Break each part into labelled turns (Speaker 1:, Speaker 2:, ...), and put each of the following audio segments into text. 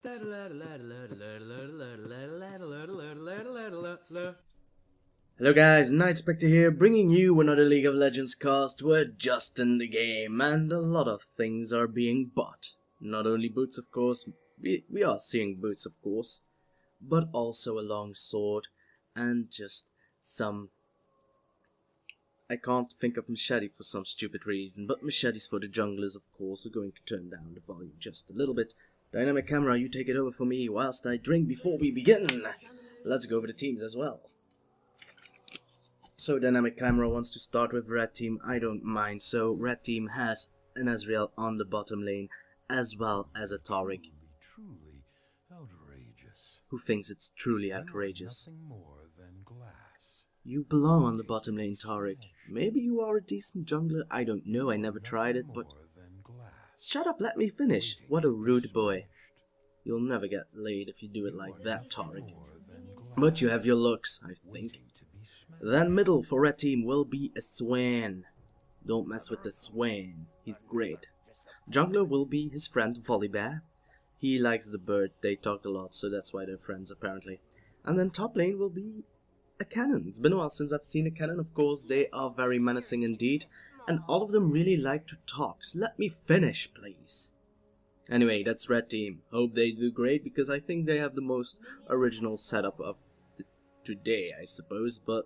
Speaker 1: Hello guys, Nightspectre here, bringing you another League of Legends cast. We're just in the game and a lot of things are being bought. Not only boots of course, we are seeing boots of course, but also a long sword and just some... I can't think of machete for some stupid reason, but machetes for the junglers of course. We're going to turn down the volume just a little bit. Dynamic camera, you take it over for me whilst I drink before we begin. Let's go over the teams as well. So dynamic camera wants to start with red team. I don't mind. So red team has an Ezreal on the bottom lane as well as a Taric.
Speaker 2: Truly outrageous.
Speaker 1: Who thinks it's truly outrageous?
Speaker 2: Nothing more than glass.
Speaker 1: You belong on the bottom lane, Taric. Maybe you are a decent jungler. I don't know. I never tried it, but... Shut up, let me finish. What a rude boy. You'll never get laid if you do it like that, Taric. But you have your looks, I think. Then middle for red team will be a Swain. Don't mess with the Swain. He's great. Jungler will be his friend Volibear. He likes the bird. They talk a lot, so that's why they're friends apparently. And then top lane will be a Kennen. It's been a while since I've seen a Kennen, of course. They are very menacing indeed. And all of them really like to talk, so let me finish, please. Anyway, that's red team. Hope they do great, because I think they have the most original setup of today, I suppose. But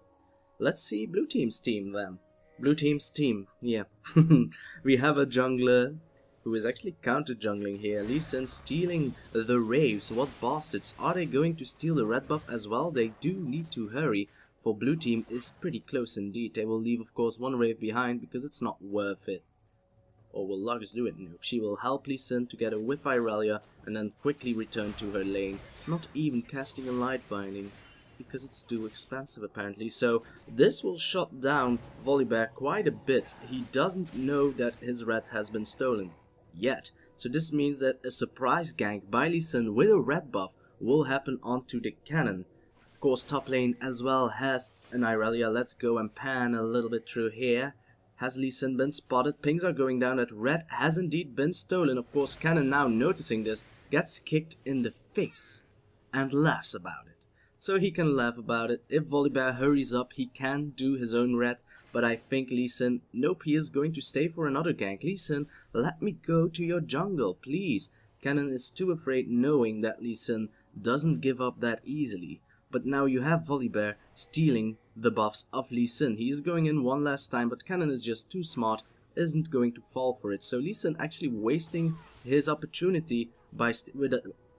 Speaker 1: let's see blue team's team then. Blue team's team, yeah. We have a jungler who is actually counter-jungling here. Lee Sin stealing the Raves. What bastards. Are they going to steal the red buff as well? They do need to hurry. For blue team is pretty close indeed. They will leave of course one Rave behind because it's not worth it. Or will Lux do it? Nope. She will help Lee Sin together with Irelia and then quickly return to her lane. Not even casting a light binding because it's too expensive apparently. So this will shut down Volibear quite a bit. He doesn't know that his red has been stolen yet. So this means that a surprise gank by Lee Sin with a red buff will happen onto the Kennen. Of course top lane as well has an Irelia. Let's go and pan a little bit through here. Has Lee Sin been spotted? Pings are going down that red has indeed been stolen. Of course Kennen, now noticing this, gets kicked in the face and laughs about it. So he can laugh about it. If Volibear hurries up, he can do his own red. But I think Lee Sin, nope, he is going to stay for another gank. Lee Sin, let me go to your jungle, please. Kennen is too afraid, knowing that Lee Sin doesn't give up that easily. But now you have Volibear stealing the buffs of Lee Sin. He is going in one last time, but Kennen is just too smart, isn't going to fall for it. So Lee Sin actually wasting his opportunity by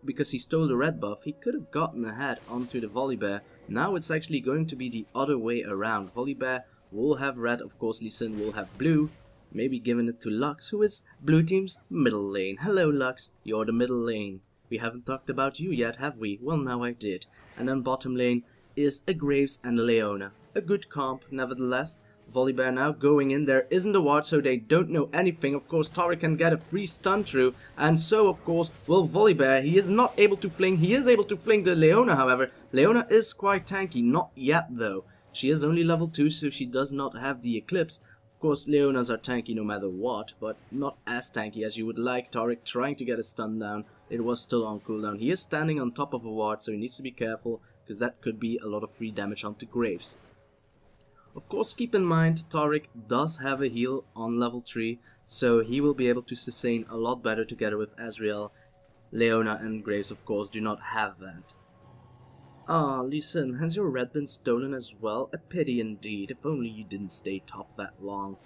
Speaker 1: because he stole the red buff. He could have gotten ahead onto the Volibear. Now it's actually going to be the other way around. Volibear will have red, of course Lee Sin will have blue. Maybe giving it to Lux, who is blue team's middle lane. Hello Lux, you're the middle lane. We haven't talked about you yet, have we? Well, now I did. And then bottom lane is a Graves and a Leona. A good comp, nevertheless. Volibear now going in. There isn't a ward, so they don't know anything. Of course, Taric can get a free stun through. And so, of course, will Volibear. He is not able to fling. He is able to fling the Leona, however. Leona is quite tanky. Not yet, though. She is only level 2, so she does not have the Eclipse. Of course, Leonas are tanky no matter what, but not as tanky as you would like. Taric trying to get a stun down. It was still on cooldown. He is standing on top of a ward, so he needs to be careful, because that could be a lot of free damage onto Graves. Of course, keep in mind, Taric does have a heal on level 3, so he will be able to sustain a lot better together with Ezreal. Leona and Graves, of course, do not have that. Ah, Lee Sin, has your red been stolen as well? A pity indeed, if only you didn't stay top that long.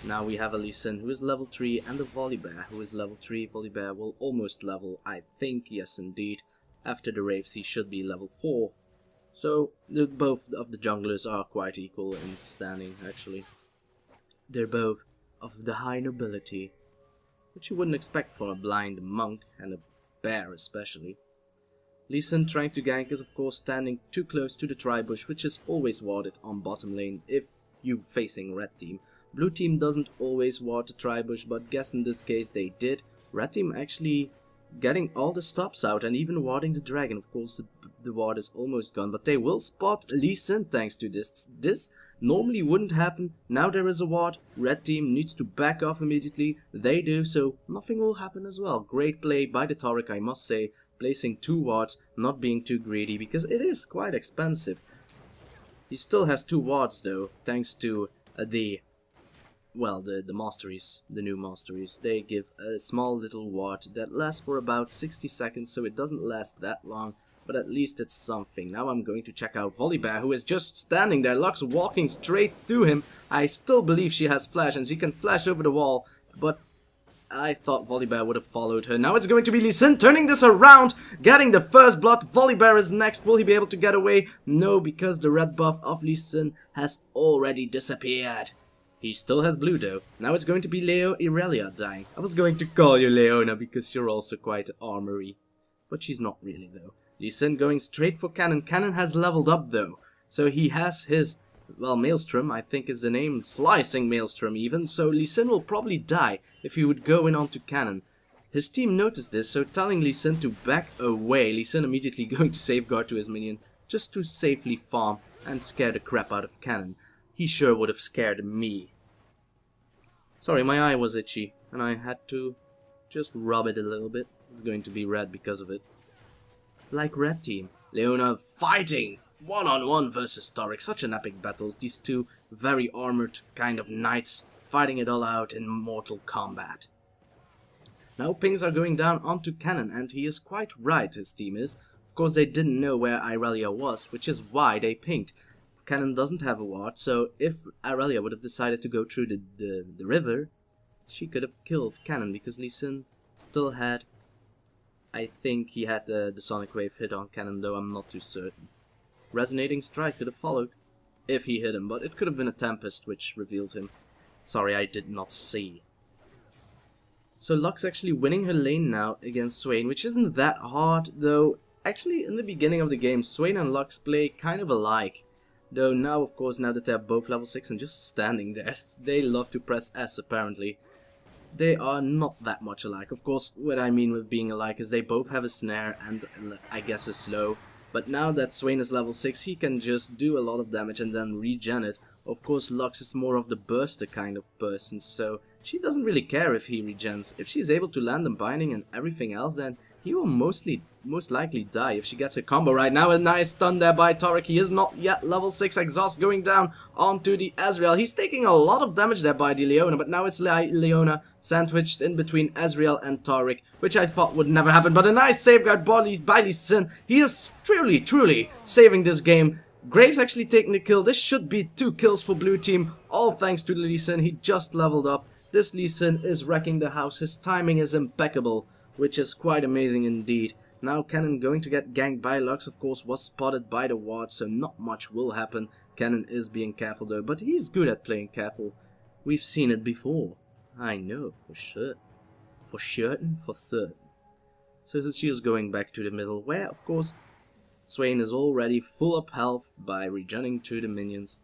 Speaker 1: Now we have a Lee Sin who is level 3 and a Volibear who is level 3. Volibear will almost level, I think, yes indeed. After the Raves he should be level 4. So both of the junglers are quite equal in standing actually. They're both of the high nobility, which you wouldn't expect for a blind monk and a bear especially. Lee Sin trying to gank is of course standing too close to the tribush, which is always warded on bottom lane if you're facing red team. Blue team doesn't always ward the tribush, but guess in this case they did. Red team actually getting all the stops out and even warding the dragon. Of course the ward is almost gone, but they will spot Lee Sin thanks to this. This normally wouldn't happen. Now there is a ward. Red team needs to back off immediately. They do, so nothing will happen as well. Great play by the Taric, I must say. placing 2 wards, not being too greedy, because it is quite expensive. He still has 2 wards though, thanks to the masteries, the new masteries. They give a small little ward that lasts for about 60 seconds, so it doesn't last that long, but at least it's something. Now I'm going to check out Volibear, who is just standing there, Lux walking straight through him. I still believe she has flash, and she can flash over the wall, but I thought Volibear would have followed her. Now it's going to be Lee Sin turning this around, getting the first blood. Volibear is next. Will he be able to get away? No, because the red buff of Lee Sin has already disappeared. He still has blue though. Now it's going to be Irelia dying. I was going to call you Leona because you're also quite armory. But she's not really though. Lee Sin going straight for Kennen. Kennen has leveled up though. So he has his, well, Maelstrom, I think is the name. Slicing Maelstrom even. So Lee Sin will probably die if he would go in onto Kennen. His team noticed this, so telling Lee Sin to back away. Lee Sin immediately going to safeguard to his minion just to safely farm and scare the crap out of Kennen. He sure would have scared me. Sorry, my eye was itchy, and I had to just rub it a little bit. It's going to be red because of it. Like red team. Leona fighting one-on-one versus Taric. Such an epic battle. These two very armored kind of knights fighting it all out in mortal combat. Now pings are going down onto Kennen, and he is quite right, his team is. Of course they didn't know where Irelia was, which is why they pinged. Kennen doesn't have a ward, so if Irelia would have decided to go through the river, she could have killed Kennen, because Lee Sin still had, I think he had the Sonic Wave hit on Kennen, though I'm not too certain. Resonating Strike could have followed, if he hit him, but it could have been a Tempest which revealed him. Sorry, I did not see. So Lux actually winning her lane now against Swain, which isn't that hard, though actually in the beginning of the game, Swain and Lux play kind of alike. Though now, of course, now that they're both level 6 and just standing there, they love to press S apparently. They are not that much alike. Of course, what I mean with being alike is they both have a snare and I guess a slow. But now that Swain is level 6, he can just do a lot of damage and then regen it. Of course, Lux is more of the burster kind of person, so she doesn't really care if he regens. If she's able to land and binding and everything else, then he will most likely die if she gets a combo right now. A nice stun there by Taric. He is not yet level 6. Exhaust going down onto the Ezreal. He's taking a lot of damage there by the Leona, but now it's Leona sandwiched in between Ezreal and Taric, which I thought would never happen. But a nice safeguard by Lee Sin. He is truly saving this game. Graves actually taking the kill. This should be 2 kills for blue team, all thanks to Lee Sin. He just leveled up. This Lee Sin is wrecking the house. His timing is impeccable, which is quite amazing indeed. Now Kennen going to get ganked by Lux, of course, was spotted by the ward, so not much will happen. Kennen is being careful though, but he's good at playing careful. We've seen it before. I know, for sure. For certain. So she is going back to the middle, where, of course, Swain is already full up health by regenerating to the minions.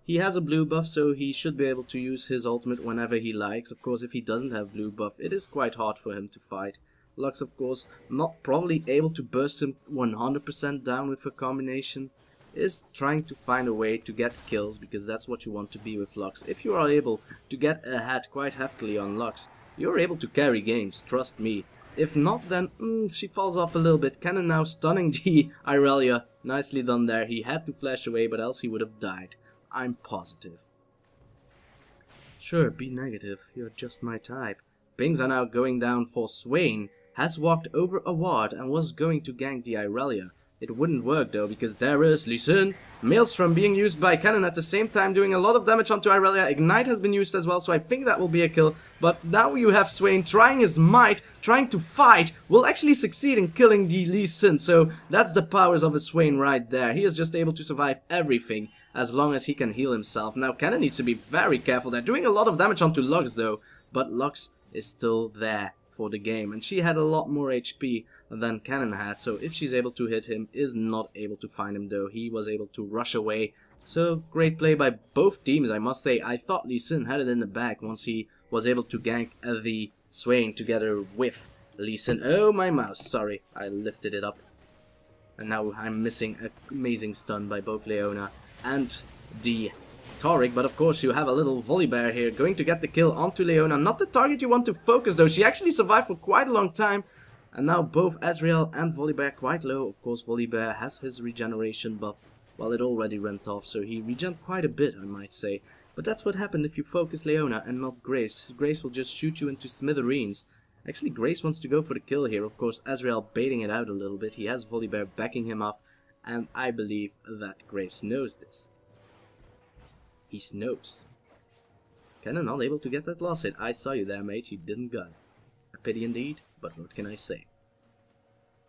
Speaker 1: He has a blue buff, so he should be able to use his ultimate whenever he likes. Of course, if he doesn't have blue buff, it is quite hard for him to fight. Lux, of course, not probably able to burst him 100% down with a combination, is trying to find a way to get kills, because that's what you want to be with Lux. If you are able to get ahead quite heftily on Lux, you're able to carry games, trust me. If not, then she falls off a little bit. Kennen now stunning the Irelia. Nicely done there. He had to flash away, but else he would have died. I'm positive. Sure, be negative. You're just my type. Pings are now going down for Swain. Has walked over a ward and was going to gank the Irelia. It wouldn't work though, because there is Lee Sin. Maelstrom being used by Kennen at the same time, doing a lot of damage onto Irelia. Ignite has been used as well, so I think that will be a kill. But now you have Swain trying his might, trying to fight, will actually succeed in killing the Lee Sin. So that's the powers of a Swain right there. He is just able to survive everything as long as he can heal himself. Now Kennen needs to be very careful. They're doing a lot of damage onto Lux though, but Lux is still there for the game, and she had a lot more HP than Kennen had, so if she's able to hit him, is not able to find him though. He was able to rush away, so great play by both teams, I must say. I thought Lee Sin had it in the bag once he was able to gank the Swain together with Lee Sin. Oh, my mouse, sorry, I lifted it up. And now I'm missing an amazing stun by both Leona and the Taric, but of course you have a little Volibear here going to get the kill onto Leona. Not the target you want to focus though. She actually survived for quite a long time. And now both Ezreal and Volibear quite low. Of course, Volibear has his regeneration buff. Well, it already went off, so he regened quite a bit, I might say. But that's what happened if you focus Leona and not Grace. Grace will just shoot you into smithereens. Actually, Grace wants to go for the kill here. Of course, Ezreal baiting it out a little bit. He has Volibear backing him up. And I believe that Graves knows this. He knows. Kennen not able to get that last hit. I saw you there, mate. You didn't gun. A pity indeed, but what can I say?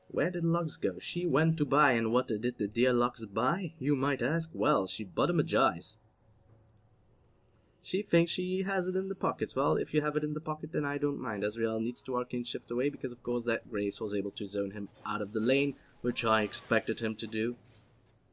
Speaker 1: Where did Lux go? She went to buy, and what did the dear Lux buy? You might ask. Well, she bottom-a-jize. She thinks she has it in the pocket. Well, if you have it in the pocket, then I don't mind. Ezreal needs to arcane shift away, because of course that Graves was able to zone him out of the lane, which I expected him to do.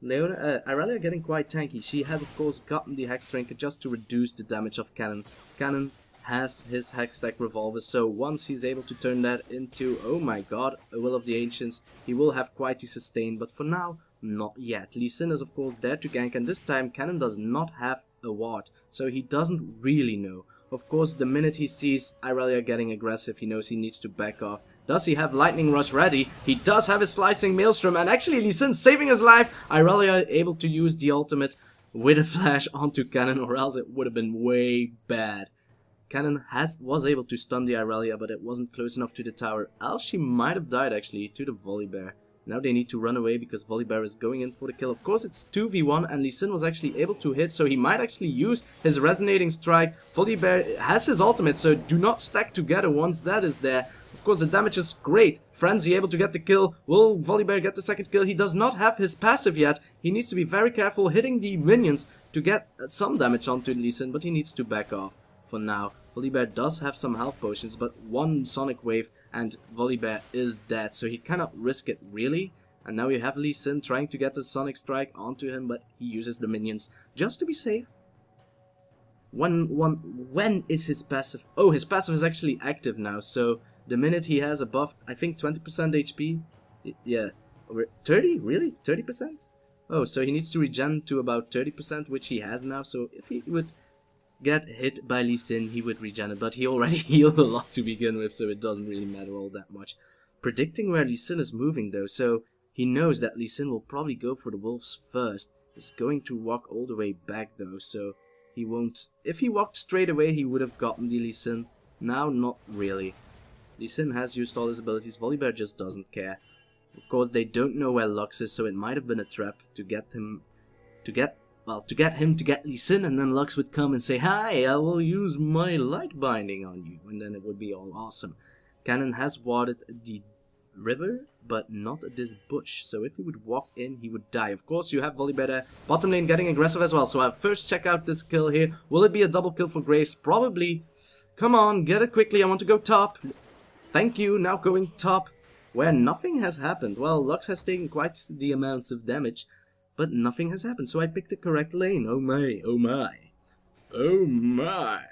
Speaker 1: Leona, Irelia getting quite tanky. She has of course gotten the Hex Trinket just to reduce the damage of Kennen. Kennen has his Hextech Revolver, so once he's able to turn that into, oh my god, a Will of the Ancients, he will have quite the sustain, but for now, not yet. Lee Sin is of course there to gank, and this time Kennen does not have a ward, so he doesn't really know. Of course, the minute he sees Irelia getting aggressive, he knows he needs to back off. Does he have Lightning Rush ready? He does have his Slicing Maelstrom, and actually Lee Sin saving his life. Irelia able to use the ultimate with a flash onto Kennen, or else it would have been way bad. Kennen was able to stun the Irelia, but it wasn't close enough to the tower, else she might have died actually to the Volibear. Now they need to run away because Volibear is going in for the kill. Of course it's 2v1 and Lee Sin was actually able to hit, so he might actually use his Resonating Strike. Volibear has his ultimate, so do not stack together once that is there. Of course the damage is great. Frenzy able to get the kill. Will Volibear get the second kill? He does not have his passive yet. He needs to be very careful hitting the minions to get some damage onto Lee Sin, but he needs to back off for now. Volibear does have some health potions, but one Sonic Wave and Volibear is dead, so he cannot risk it really. And now you have Lee Sin trying to get the Sonic Strike onto him, but he uses the minions just to be safe. When is his passive? Oh, his passive is actually active now, so the minute he has above, I think 20% HP, yeah, over 30, really? 30%? Oh, so he needs to regen to about 30%, which he has now, so if he would get hit by Lee Sin, he would regen it, but he already healed a lot to begin with, so it doesn't really matter all that much. Predicting where Lee Sin is moving though, so he knows that Lee Sin will probably go for the wolves first. He's going to walk all the way back though, so he won't. If he walked straight away, he would have gotten the Lee Sin. Now, not really. Lee Sin has used all his abilities. Volibear just doesn't care. Of course, they don't know where Lux is, so it might have been a trap to get him to get Lee Sin, and then Lux would come and say, "Hi, I will use my light binding on you," and then it would be all awesome. Kennen has warded the river, but not this bush, so if he would walk in, he would die. Of course, you have Volibear there, bottom lane getting aggressive as well, so I'll first check out this kill here. Will it be a double kill for Graves? Probably. Come on, get it quickly, I want to go top. Thank you, now going top, where nothing has happened. Well, Lux has taken quite the amounts of damage, but nothing has happened, so I picked the correct lane. Oh my, oh my, oh my.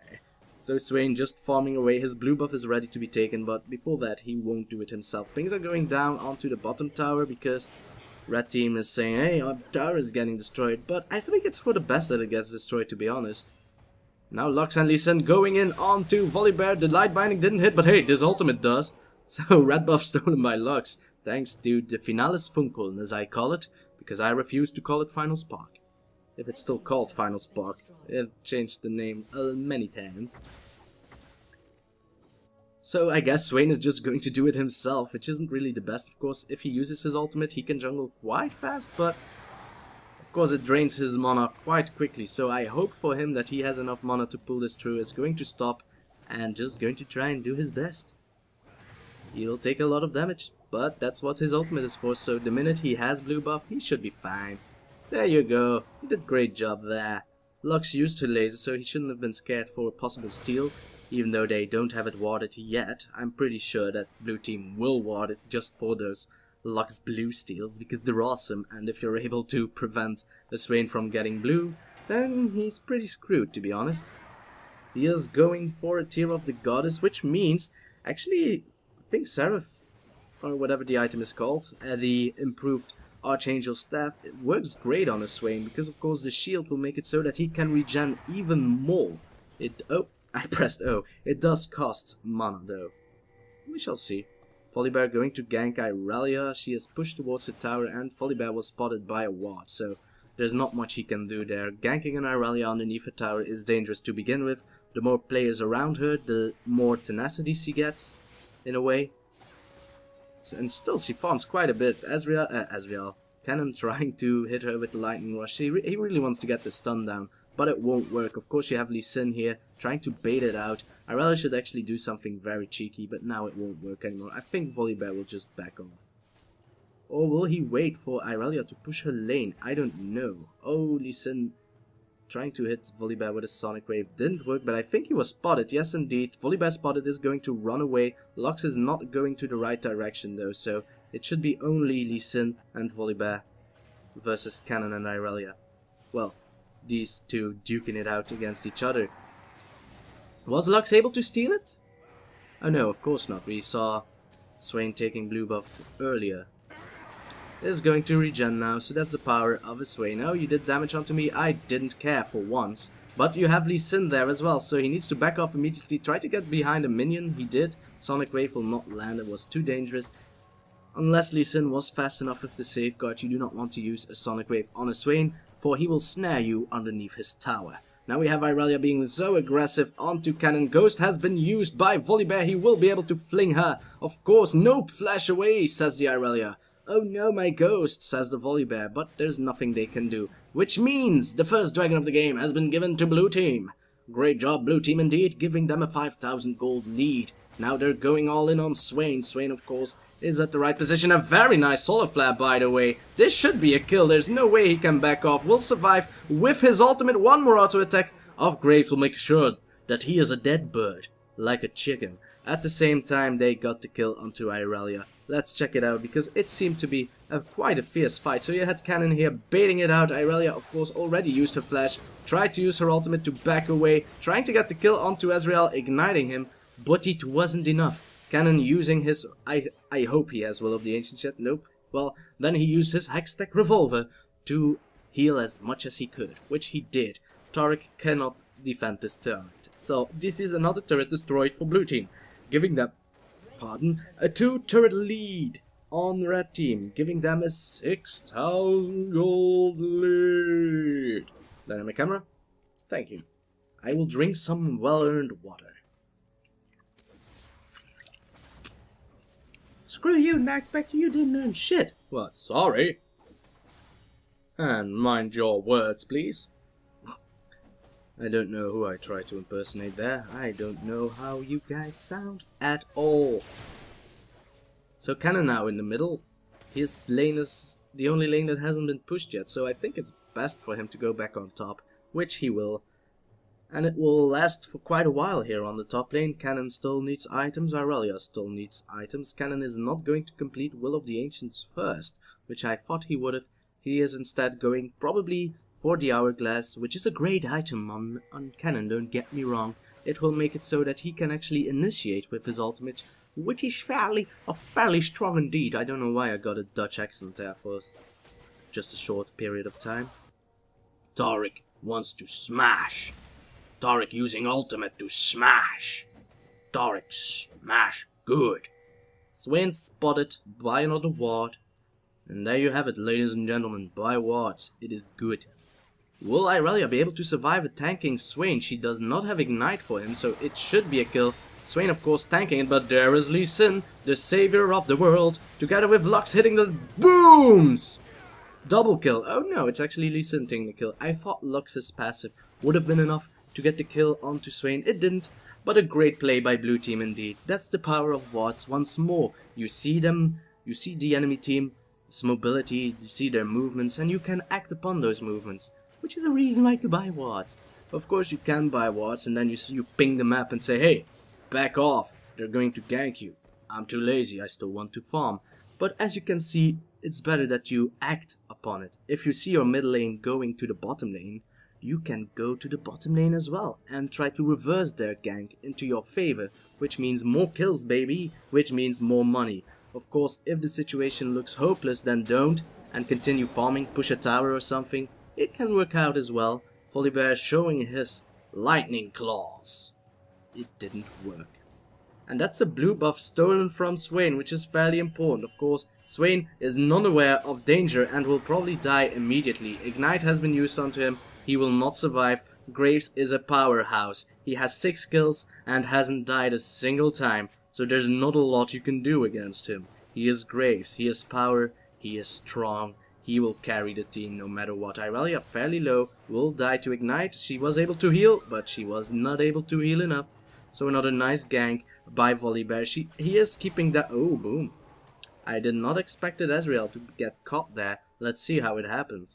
Speaker 1: So Swain just farming away. His blue buff is ready to be taken, but before that he won't do it himself. Things are going down onto the bottom tower because red team is saying, hey, our tower is getting destroyed, but I think it's for the best that it gets destroyed, to be honest. Now Lux and Lee Sin going in onto Volibear. The light binding didn't hit, but hey, this ultimate does. So red buff stolen by Lux, thanks to the Finalis Funkeln, as I call it, because I refuse to call it Final Spark. If it's still called Final Spark, it changed the name many times. So I guess Swain is just going to do it himself, which isn't really the best. Of course, if he uses his ultimate, he can jungle quite fast, but of course it drains his mana quite quickly. So I hope for him that he has enough mana to pull this through. Is going to stop and just going to try and do his best. He'll take a lot of damage, but that's what his ultimate is for, so the minute he has blue buff, he should be fine. There you go, he did a great job there. Lux used her laser, so he shouldn't have been scared for a possible steal, even though they don't have it warded yet. I'm pretty sure that blue team will ward it just for those Lux blue steals, because they're awesome, and if you're able to prevent a Swain from getting blue, then he's pretty screwed, to be honest. He is going for a Tear of the Goddess, which means, actually, I think Seraph, or whatever the item is called, the improved Archangel Staff, it works great on a Swain, because of course the shield will make it so that he can regen even more. Oh, I pressed O. It does cost mana though. We shall see. Volibear going to gank Irelia. She is pushed towards the tower and Volibear was spotted by a ward, so there's not much he can do there. Ganking an Irelia underneath a tower is dangerous to begin with. The more players around her, the more tenacity she gets, in a way. And still she farms quite a bit. Ezreal. Kennen trying to hit her with the lightning rush. He really wants to get the stun down, but it won't work. Of course you have Lee Sin here, trying to bait it out. Irelia should actually do something very cheeky, but now it won't work anymore. I think Volibear will just back off. Or will he wait for Irelia to push her lane? I don't know. Oh, Lee Sin trying to hit Volibear with a Sonic Wave. Didn't work, but I think he was spotted. Yes, indeed. Volibear spotted is going to run away. Lux is not going to the right direction, though, so it should be only Lee Sin and Volibear versus Kennen and Irelia. Well, these two duking it out against each other. Was Lux able to steal it? Oh no, of course not. We saw Swain taking blue buff earlier. Is going to regen now, so that's the power of a Swain. Oh, you did damage onto me. I didn't care for once. But you have Lee Sin there as well, so he needs to back off immediately. Try to get behind a minion. He did. Sonic Wave will not land. It was too dangerous. Unless Lee Sin was fast enough with the safeguard, you do not want to use a Sonic Wave on a Swain, for he will snare you underneath his tower. Now we have Irelia being so aggressive onto Kennen. Ghost has been used by Volibear. He will be able to fling her. Of course, nope, flash away, says the Irelia. Oh no, my Ghost, says the Volibear, but there's nothing they can do. Which means the first dragon of the game has been given to blue team. Great job, blue team indeed, giving them a 5,000 gold lead. Now they're going all in on Swain. Swain, of course, is at the right position. A very nice solar flare, by the way. This should be a kill. There's no way he can back off. Will survive with his ultimate. One more auto attack of Graves will make sure that he is a dead bird, like a chicken. At the same time, they got the kill onto Irelia. Let's check it out, because it seemed to be quite a fierce fight. So you had Kennen here baiting it out. Irelia, of course, already used her flash. Tried to use her ultimate to back away. Trying to get the kill onto Ezreal, igniting him. But it wasn't enough. Kennen using his... I hope he has Will of the Ancients yet. Nope. Well, then he used his Hextech Revolver to heal as much as he could, which he did. Taric cannot defend this turret. So this is another turret destroyed for blue team, giving them, a 2-turret lead on red team, giving them a 6,000 gold lead. Dynamic camera, thank you. I will drink some well-earned water. Screw you, Nightspectre, you didn't earn shit. Well, sorry. And mind your words, please. I don't know who I tried to impersonate there. I don't know how you guys sound at all. So Kennen now in the middle. His lane is the only lane that hasn't been pushed yet, so I think it's best for him to go back on top, which he will. And it will last for quite a while here on the top lane. Kennen still needs items, Irelia still needs items. Kennen is not going to complete Will of the Ancients first, which I thought he would have. He is instead going probably for the Hourglass, which is a great item on Kennen, don't get me wrong. It will make it so that he can actually initiate with his ultimate, which is fairly strong indeed. I don't know why I got a Dutch accent there for just a short period of time. Taric wants to smash. Taric using ultimate to smash. Taric smash good. Swain spotted by another ward. And there you have it, ladies and gentlemen, by wards. It is good. Will Irelia be able to survive a tanking Swain? She does not have Ignite for him, so it should be a kill. Swain, of course, tanking it, but there is Lee Sin, the savior of the world, together with Lux hitting the booms! Double kill. Oh no, it's actually Lee Sin taking the kill. I thought Lux's passive would have been enough to get the kill onto Swain. It didn't, but a great play by blue team indeed. That's the power of wards once more. You see them, you see the enemy team, its mobility, you see their movements, and you can act upon those movements. Which is the reason why to buy wards. Of course you can buy wards and then you ping the map and say, hey, back off, they're going to gank you. I'm too lazy, I still want to farm. But as you can see, it's better that you act upon it. If you see your mid lane going to the bottom lane, you can go to the bottom lane as well and try to reverse their gank into your favor, which means more kills, baby, which means more money. Of course, if the situation looks hopeless, then don't, and continue farming, push a tower or something. It can work out as well. Volibear showing his lightning claws. It didn't work. And that's a blue buff stolen from Swain, which is fairly important. Of course, Swain is non-aware of danger and will probably die immediately. Ignite has been used onto him. He will not survive. Graves is a powerhouse. He has 6 kills and hasn't died a single time. So there's not a lot you can do against him. He is Graves. He has power. He is strong. He will carry the team no matter what. Irelia, fairly low, will die to Ignite. She was able to heal, but she was not able to heal enough. So another nice gank by Volibear. He is keeping that. Oh, boom. I did not expect Ezreal to get caught there. Let's see how it happened.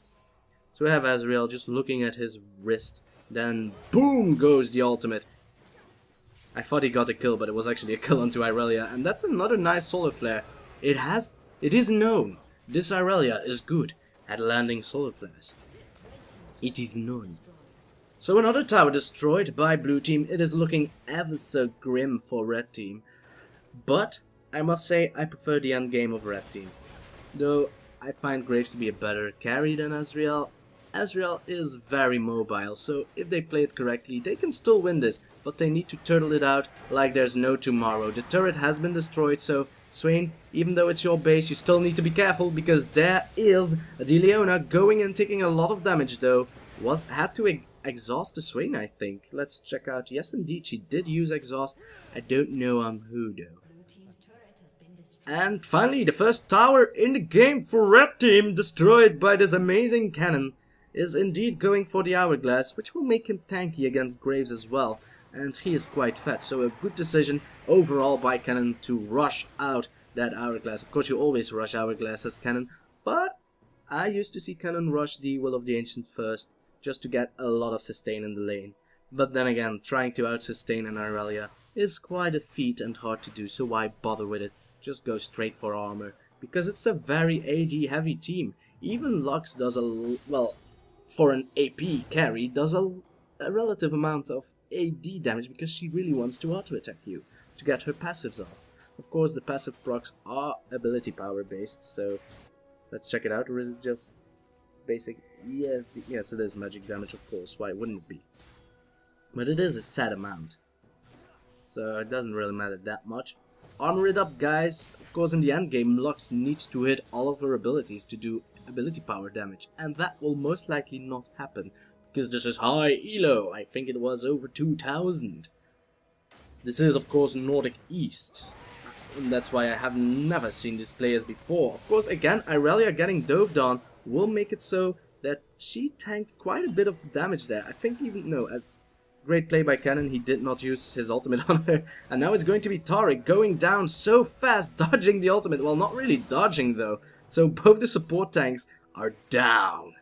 Speaker 1: So we have Ezreal just looking at his wrist. Then boom goes the ultimate. I thought he got a kill, but it was actually a kill onto Irelia. And that's another nice solar flare. It is known. This Irelia is good at landing solar flares. It is known. So another tower destroyed by blue team. It is looking ever so grim for red team. But I must say I prefer the end game of red team. Though I find Graves to be a better carry than Ezreal. Ezreal is very mobile, so if they play it correctly, they can still win this. But they need to turtle it out like there's no tomorrow. The turret has been destroyed, so Swain, even though it's your base, you still need to be careful, because there is the Leona going and taking a lot of damage though. Had to exhaust the Swain, I think. Let's check out. Yes, indeed, she did use exhaust. I don't know on who though. And finally, the first tower in the game for red team, destroyed by this amazing Kennen, is indeed going for the hourglass, which will make him tanky against Graves as well. And he is quite fat, so a good decision overall by Kennen to rush out that hourglass. Of course, you always rush hourglass as Kennen, but I used to see Kennen rush the Will of the Ancient first, just to get a lot of sustain in the lane. But then again, trying to out-sustain an Irelia is quite a feat and hard to do, so why bother with it? Just go straight for armor, because it's a very AD heavy team. Even Lux does well, for an AP carry, does a relative amount of AD damage, because she really wants to auto-attack you to get her passives off. Of course, the passive procs are ability power based, so let's check it out. Or is it just basic? Yes, it is magic damage, of course. Why wouldn't it be? But it is a set amount, so it doesn't really matter that much. Armor it up, guys. Of course, in the end game, Lux needs to hit all of her abilities to do ability power damage, and that will most likely not happen, because this is high elo. I think it was over 2000. This is, of course, Nordic East, and that's why I have never seen these players before. Of course, again, Irelia getting doved on will make it so that she tanked quite a bit of damage there. I think even, no, as great play by Kennen, he did not use his ultimate on her. And now it's going to be Taric going down so fast, dodging the ultimate. Well, not really dodging though. So both the support tanks are down.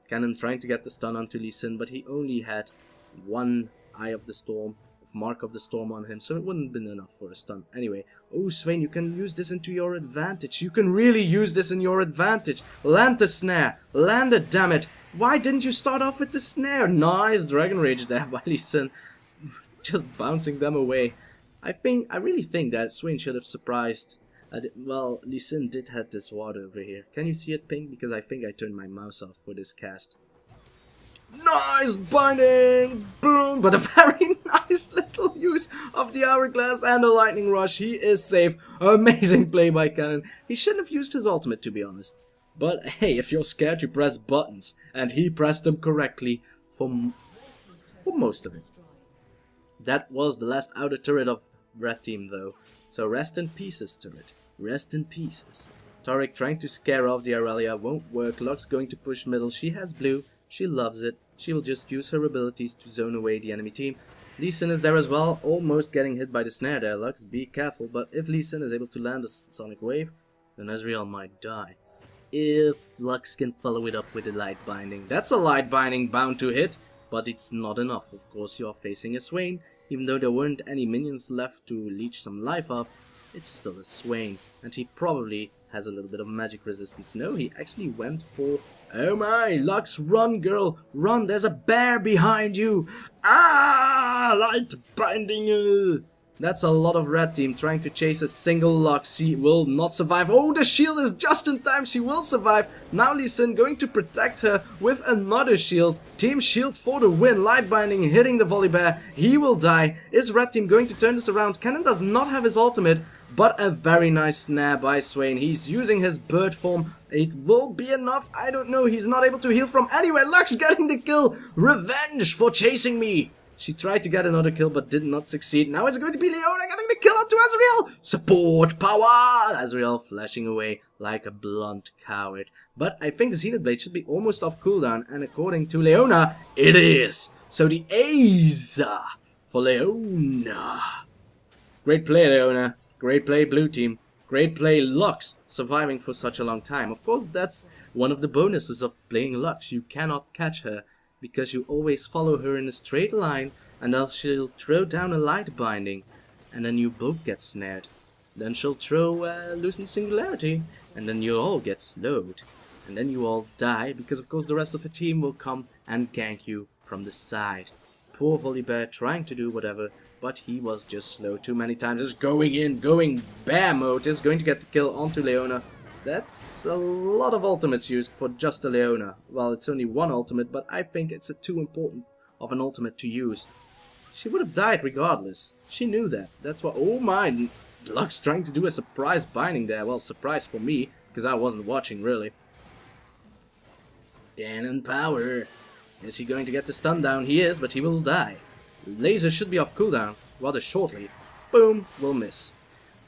Speaker 1: Kennen trying to get the stun onto Lee Sin, but he only had one Eye of the Storm, Mark of the Storm on him, so it wouldn't have been enough for a stun. Anyway, oh Swain, you can use this into your advantage. You can really use this in your advantage. Land the snare. Land it, damn it. Why didn't you start off with the snare? Nice Dragon Rage there by Lee Sin. Just bouncing them away. I really think that Swain should have surprised. Well, Lee Sin did have this ward over here. Can you see it, Ping? Because I think I turned my mouse off for this cast. Nice binding! Boom! But a very nice little use of the hourglass and a lightning rush. He is safe. Amazing play by Kennen. He shouldn't have used his ultimate, to be honest. But hey, if you're scared, you press buttons. And he pressed them correctly for most of it. That was the last outer turret of red team, though. So rest in pieces, turret. Rest in pieces. Taric trying to scare off the Irelia won't work. Lux going to push middle. She has blue. She loves it. She will just use her abilities to zone away the enemy team. Lee Sin is there as well, almost getting hit by the snare there, Lux. Be careful, but if Lee Sin is able to land a Sonic Wave, then Ezreal might die. If Lux can follow it up with a light binding. That's a light binding bound to hit, but it's not enough. Of course, you are facing a Swain. Even though there weren't any minions left to leech some life off, it's still a Swain. And he probably has a little bit of magic resistance. No, he actually went for... Oh my, Lux, run girl, run, there's a bear behind you. Ah, light binding. That's a lot of red team trying to chase a single Lux. She will not survive. Oh, the shield is just in time. She will survive. Now Lee Sin going to protect her with another shield. Team shield for the win. Light binding hitting the Volibear. He will die. Is red team going to turn this around? Kennen does not have his ultimate, but a very nice snare by Swain. He's using his bird form. It will be enough. I don't know. He's not able to heal from anywhere. Lux getting the kill. Revenge for chasing me. She tried to get another kill but did not succeed. Now it's going to be Leona getting the kill onto Ezreal. Support power. Ezreal flashing away like a blunt coward. But I think the Zenith Blade should be almost off cooldown. And according to Leona, it is. So the A's for Leona. Great play, Leona. Great play, blue team. Great play, Lux, surviving for such a long time. Of course, that's one of the bonuses of playing Lux. You cannot catch her, because you always follow her in a straight line, and else she'll throw down a light binding, and then you both get snared. Then she'll throw Loosened Singularity, and then you all get slowed. And then you all die, because of course the rest of the team will come and gank you from the side. Poor Volibear trying to do whatever, but he was just slow too many times. Just going in, going bear mode, is going to get the kill onto Leona. That's a lot of ultimates used for just a Leona. Well, it's only one ultimate, but I think it's too important of an ultimate to use. She would have died regardless. She knew that. That's what... Oh my... Lux trying to do a surprise binding there. Well, surprise for me, because I wasn't watching, really. Cannon power. Is he going to get the stun down? He is, but he will die. Laser should be off cooldown rather shortly. Boom, will miss.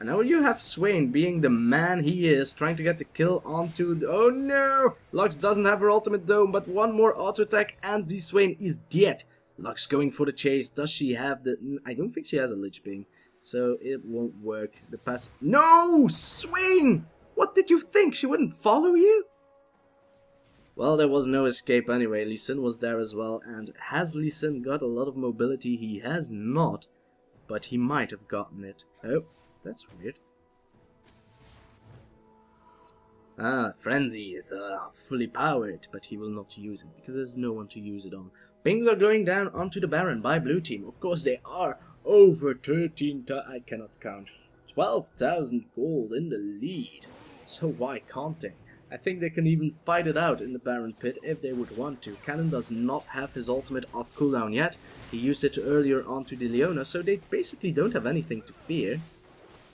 Speaker 1: And now you have Swain being the man he is, trying to get the kill onto... Oh no! Lux doesn't have her ultimate though, but one more auto attack and the Swain is dead. Lux going for the chase. Does she have the... I don't think she has a Lich Bane, so it won't work. The pass... No! Swain! What did you think? She wouldn't follow you? Well, there was no escape anyway. Lee Sin was there as well, and has Lee Sin got a lot of mobility? He has not, but he might have gotten it. Oh. That's weird. Frenzy is fully powered, but he will not use it because there's no one to use it on. Pings are going down onto the Baron by blue team. Of course, they are over 13. I cannot count. 12,000 gold in the lead. So why can't they? I think they can even fight it out in the Baron pit if they would want to. Kennen does not have his ultimate off cooldown yet. He used it earlier onto the Leona, so they basically don't have anything to fear.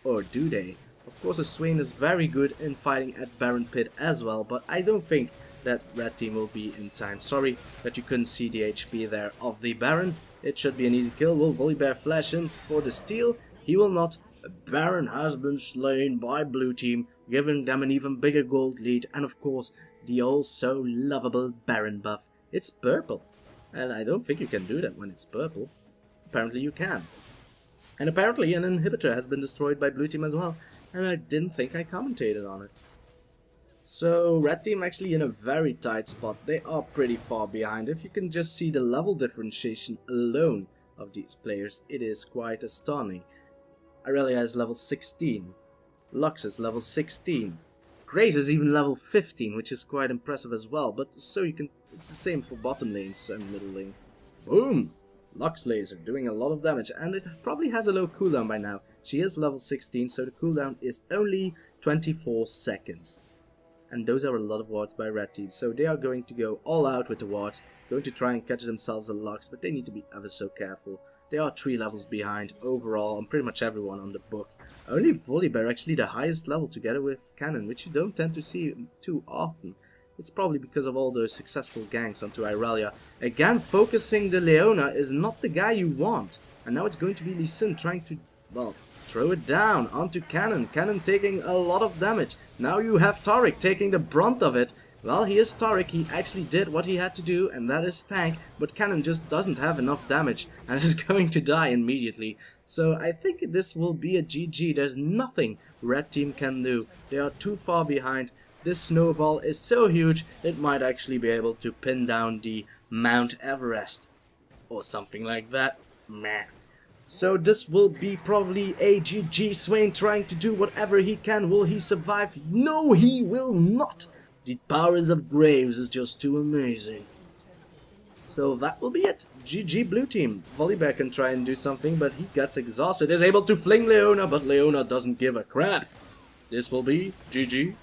Speaker 1: Or do they? Of course, a Swain is very good in fighting at Baron Pit as well, but I don't think that red team will be in time. Sorry that you couldn't see the HP there of the Baron. It should be an easy kill. Will Volibear flash in for the steal? He will not. Baron has been slain by blue team, giving them an even bigger gold lead, and of course, the also lovable Baron buff. It's purple, and I don't think you can do that when it's purple. Apparently you can. And apparently an inhibitor has been destroyed by blue team as well, and I didn't think I commentated on it. So red team actually in a very tight spot. They are pretty far behind. If you can just see the level differentiation alone of these players, it is quite astounding. Irelia is level 16, Lux is level 16, Grace is even level 15, which is quite impressive as well, but so you can, it's the same for bottom lanes and middle lane. Boom! Lux laser doing a lot of damage, and it probably has a low cooldown by now. She is level 16, so the cooldown is only 24 seconds. And those are a lot of wards by red team, so they are going to go all out with the wards, going to try and catch themselves a Lux, but they need to be ever so careful. They are 3 levels behind overall on pretty much everyone on the book. Only Volibear actually the highest level together with Kennen, which you don't tend to see too often. It's probably because of all those successful ganks onto Irelia. Again, focusing the Leona is not the guy you want. And now it's going to be Lee Sin trying to, well, throw it down onto Kennen. Kennen taking a lot of damage. Now you have Taric taking the brunt of it. Well, he is Taric. He actually did what he had to do, and that is tank. But Kennen just doesn't have enough damage and is going to die immediately. So I think this will be a GG. There's nothing red team can do. They are too far behind. This snowball is so huge, it might actually be able to pin down the Mount Everest. Or something like that. Meh. So this will be probably a GG. Swain trying to do whatever he can. Will he survive? No, he will not. The powers of Graves is just too amazing. So that will be it. GG blue team. Volibear can try and do something, but he gets exhausted. Is able to fling Leona, but Leona doesn't give a crap. This will be GG.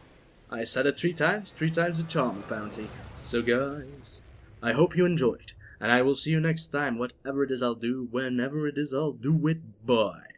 Speaker 1: I said it 3 times the charm apparently. So guys, I hope you enjoyed, and I will see you next time. Whatever it is I'll do, whenever it is I'll do it. Bye.